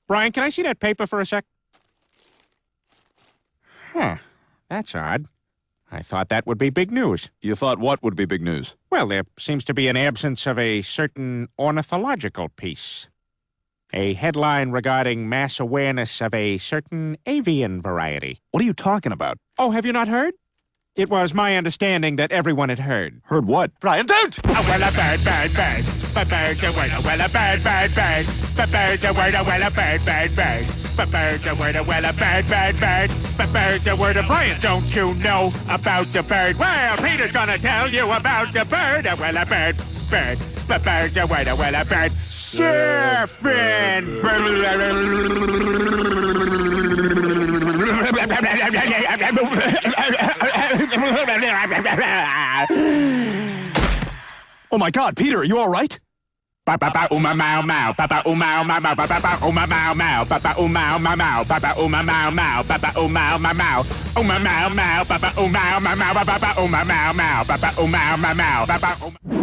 Brian, can I see that paper for a sec? Huh. That's odd. I thought that would be big news. You thought what would be big news? Well, there seems to be an absence of a certain ornithological piece. A headline regarding mass awareness of a certain avian variety. What are you talking about? Oh, have you not heard? It was my understanding that everyone had heard. Heard what? Brian, don't! Oh, well, a bird. But bird's a word, well, a bird. But bird's a word, well, a bird. But bird's a word, well, a bird. But bird's a word. Brian, don't you know about the bird? Well, Peter's gonna tell you about the bird. Well, a bird. But bird's a word, well, a bird. Surfing. Oh my God, Peter, are you all right? Papa uma mau mau, papa uma mau mau, papa uma mau mau, papa uma mau mau, papa uma mau mau, papa uma mau mau, uma mau mau, papa uma mau mau, papa uma mau mau, papa uma mau mau, papa.